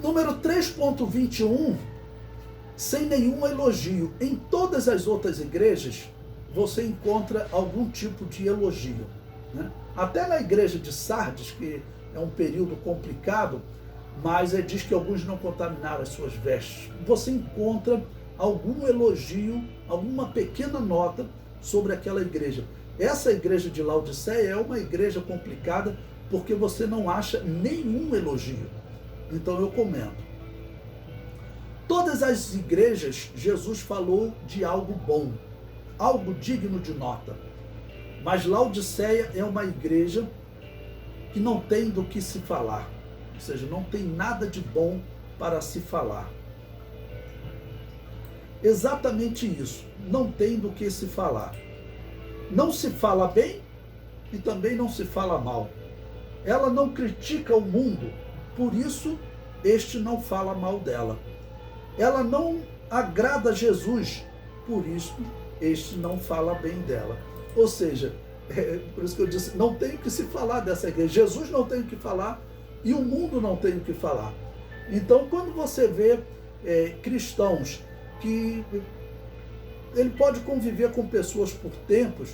Número 3.21, sem nenhum elogio. Em todas as outras igrejas, você encontra algum tipo de elogio, né? Até na igreja de Sardes, que é um período complicado, mas diz que alguns não contaminaram as suas vestes. Você encontra algum elogio, alguma pequena nota sobre aquela igreja. Essa igreja de Laodiceia é uma igreja complicada porque você não acha nenhum elogio. Então eu comento. Todas as igrejas, Jesus falou de algo bom, algo digno de nota. Mas Laodiceia é uma igreja que não tem do que se falar. Ou seja, não tem nada de bom para se falar. Exatamente isso. Não tem do que se falar. Não se fala bem e também não se fala mal. Ela não critica o mundo, por isso este não fala mal dela. Ela não agrada a Jesus, por isso este não fala bem dela. Ou seja, por isso que eu disse, não tem o que se falar dessa igreja. Jesus não tem o que falar e o mundo não tem o que falar. Então, quando você vê cristãos que ele pode conviver com pessoas por tempos,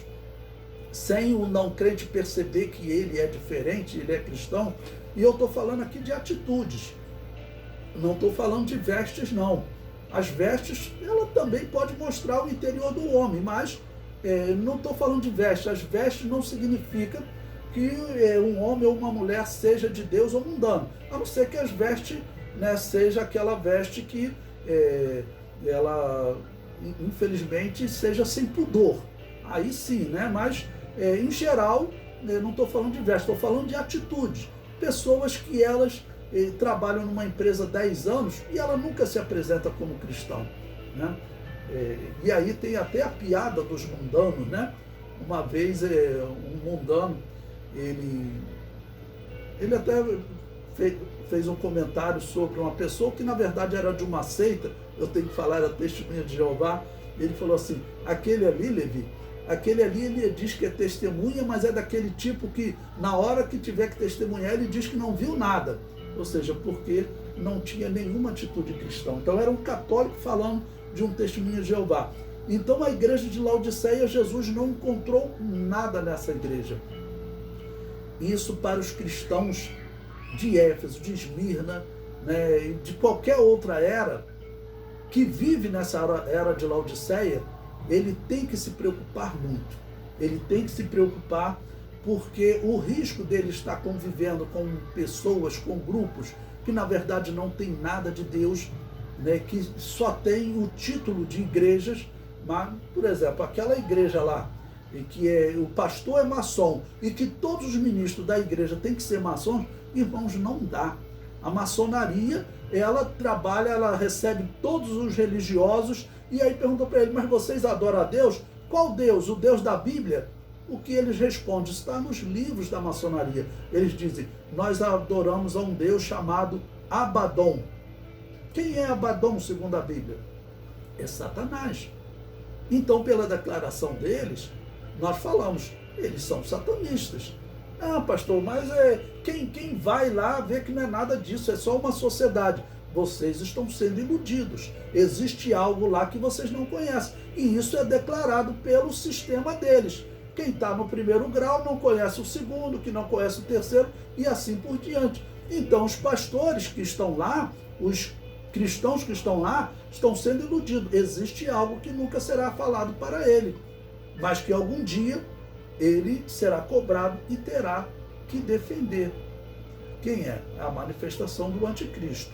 sem o não crente perceber que ele é diferente, ele é cristão, e eu estou falando aqui de atitudes, não estou falando de vestes, não. As vestes, ela também pode mostrar o interior do homem, mas não estou falando de vestes. As vestes não significa que um homem ou uma mulher seja de Deus ou mundano, a não ser que as vestes, né, seja aquela veste que ela, infelizmente, seja sem pudor. Aí sim, né? Mas, em geral, não estou falando de vestes, estou falando de atitudes. Pessoas que elas trabalham numa empresa há 10 anos e ela nunca se apresenta como cristão, né? E aí tem até a piada dos mundanos, né? Uma vez um mundano, ele até fez um comentário sobre uma pessoa que na verdade era de uma seita, eu tenho que falar, era Testemunha de Jeová. Ele falou assim: aquele ali, Levi, aquele ali ele diz que é testemunha, mas é daquele tipo que na hora que tiver que testemunhar ele diz que não viu nada. Ou seja, porque não tinha nenhuma atitude cristã. Então era um católico falando de um Testemunha de Jeová. Então a igreja de Laodiceia, Jesus não encontrou nada nessa igreja. Isso para os cristãos de Éfeso, de Esmirna, né, de qualquer outra era que vive nessa era de Laodiceia, ele tem que se preocupar muito. Ele tem que se preocupar porque o risco dele estar convivendo com pessoas, com grupos que na verdade não tem nada de Deus, né, que só tem o título de igrejas. Mas, por exemplo, aquela igreja lá, que o pastor é maçom e que todos os ministros da igreja têm que ser maçons, irmãos, não dá. A maçonaria, ela trabalha, ela recebe todos os religiosos e aí pergunta para ele: mas vocês adoram a Deus? Qual Deus? O Deus da Bíblia? O que eles respondem está nos livros da maçonaria. Eles dizem: nós adoramos a um Deus chamado Abaddon. Quem é Abaddon segundo a Bíblia? É Satanás. Então, pela declaração deles, nós falamos, eles são satanistas. Ah, pastor, mas quem vai lá vê que não é nada disso, é só uma sociedade. Vocês estão sendo iludidos. Existe algo lá que vocês não conhecem. E isso é declarado pelo sistema deles. Quem está no primeiro grau não conhece o segundo, que não conhece o terceiro, e assim por diante. Então, os pastores que estão lá, os cristãos que estão lá, estão sendo iludidos. Existe algo que nunca será falado para ele, mas que algum dia ele será cobrado e terá que defender. Quem é? A manifestação do anticristo.